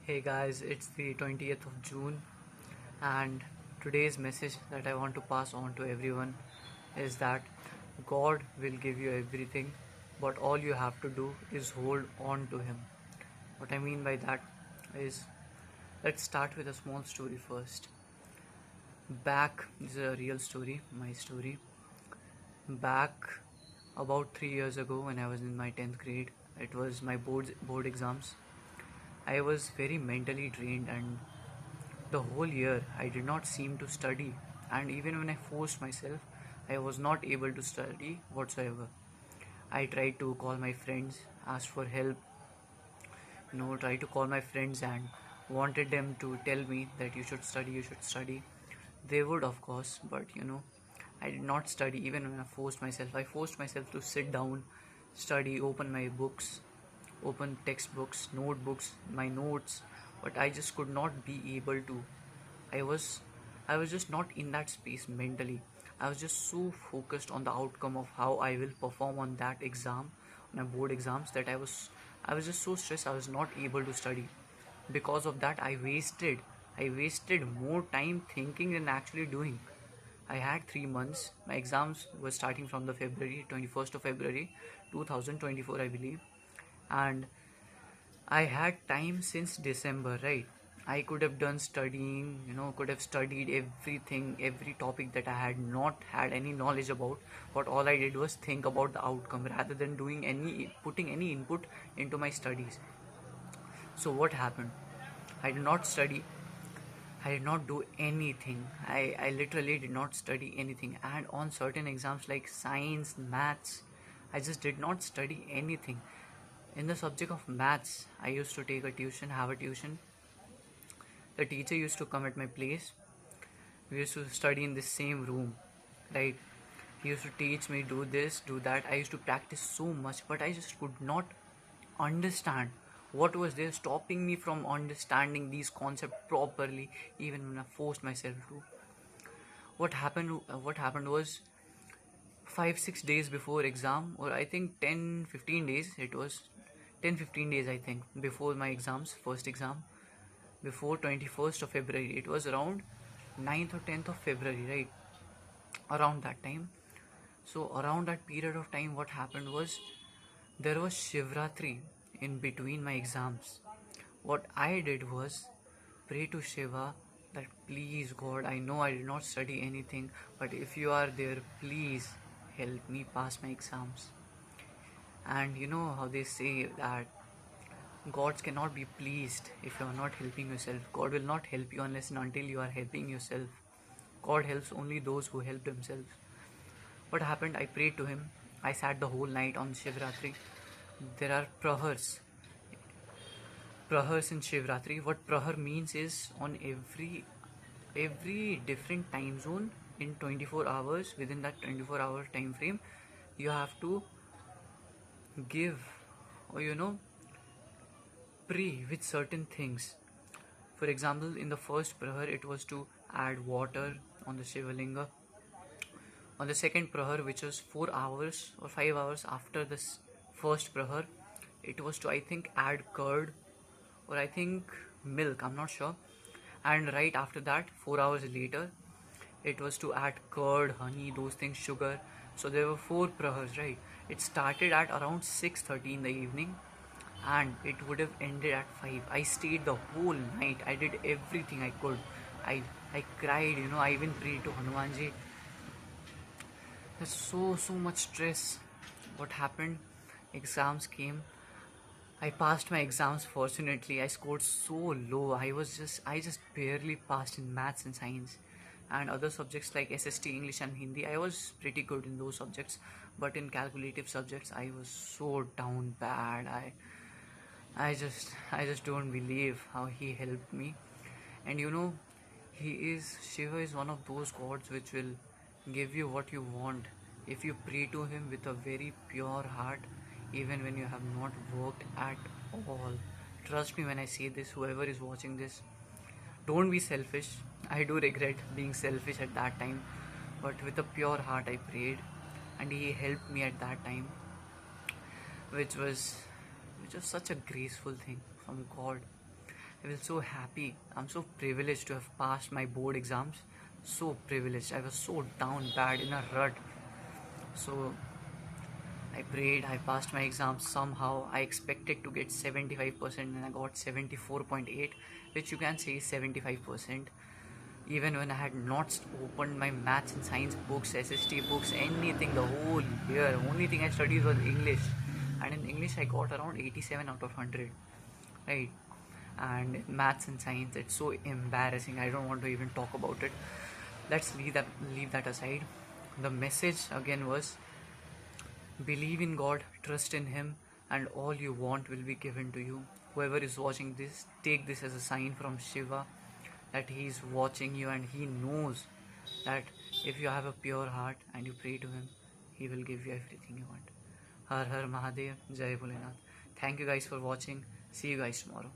Hey guys, it's the 20th of June, and today's message that I want to pass on to everyone is that God will give you everything, but all you have to do is hold on to Him. What I mean by that is, let's start with a small story first. This is a real story, my story. Back about 3 years ago, when I was in my 10th grade, it was my board exams. I was very mentally drained, and the whole year I did not seem to study, and even when I forced myself, I was not able to study whatsoever. I tried to call my friends, asked for help, tried to call my friends and wanted them to tell me that you should study. They would, of course, but I did not study even when I forced myself. I forced myself to sit down, study, open my books, open textbooks, notebooks, my notes, but I just could not be able to. I was I was just not in that space mentally. I was just so focused on the outcome of how I will perform on that exam, my board exams, that I was just so stressed I was not able to study. Because of that I wasted more time thinking than actually doing. I had 3 months. My exams were starting from the February 21st of February 2024, I believe, and I had time since December, right? I could have done studying, could have studied everything, every topic that I had not had any knowledge about. But all I did was think about the outcome rather than putting any input into my studies. So what happened? I did not study. I did not do anything. I literally did not study anything. And on certain exams like science, maths, I just did not study anything. In the subject of maths, I used to have a tuition. The teacher used to come at my place. We used to study in the same room, right? He used to teach me do this, do that. I used to practice so much, but I just could not understand what was there stopping me from understanding these concepts properly, even when I forced myself to. What happened was 5 6 days before exam, or I think 10 15 days. It was 10 15 days, I think, before my exams, first exam, before 21st of February. It was around 9th or 10th of February, right? Around that time. So, around that period of time, what happened was there was Shivratri in between my exams. What I did was pray to Shiva that please, God, I know I did not study anything, but if you are there, please help me pass my exams. And you know how they say that gods cannot be pleased if you are not helping yourself. God will not help you unless and until you are helping yourself. God helps only those who help themselves. What happened? I prayed to him. I sat the whole night on Shivratri. There are prahars in Shivratri. What prahar means is on every different time zone in 24 hours, within that 24-hour time frame, you have to give, or pray with certain things. For example, in the first prahar, it was to add water on the Shivalinga. On the second prahar, which was 4 hours or 5 hours after this first prahar, it was to, I think, add curd, or I think milk, I'm not sure. And right after that, 4 hours later, it was to add curd, honey, those things, sugar. So there were 4 prahars, right? It started at around 6:30 in the evening, and it would have ended at 5. I stayed the whole night. I did everything I could. I cried, I even prayed to Hanumanji. There's so much stress. What happened? Exams came. I passed my exams, fortunately. I scored so low. I just barely passed in maths and science. And other subjects like SST, English and Hindi, I was pretty good in those subjects. But in calculative subjects, I was so down bad. I just don't believe how he helped me. And Shiva is one of those gods which will give you what you want if you pray to him with a very pure heart, even when you have not worked at all. Trust me when I say this, whoever is watching this, don't be selfish. I do regret being selfish at that time, but with a pure heart I prayed, and he helped me at that time, which was such a graceful thing from God. I was so happy. I'm so privileged to have passed my board exams. So privileged. I was so down bad in a rut. So I prayed, I passed my exam somehow. I expected to get 75% and I got 74.8, which you can say is 75%. Even when I had not opened my maths and science books, SST books, anything the whole year, only thing I studied was English. And in English, I got around 87 out of 100. Right? And maths and science, it's so embarrassing. I don't want to even talk about it. Let's leave that aside. The message again was, believe in God, trust in Him, and all you want will be given to you. Whoever is watching this, take this as a sign from Shiva that He is watching you and He knows that if you have a pure heart and you pray to Him, He will give you everything you want. Har Har Mahadev, Jai Bholenath. Thank you guys for watching. See you guys tomorrow.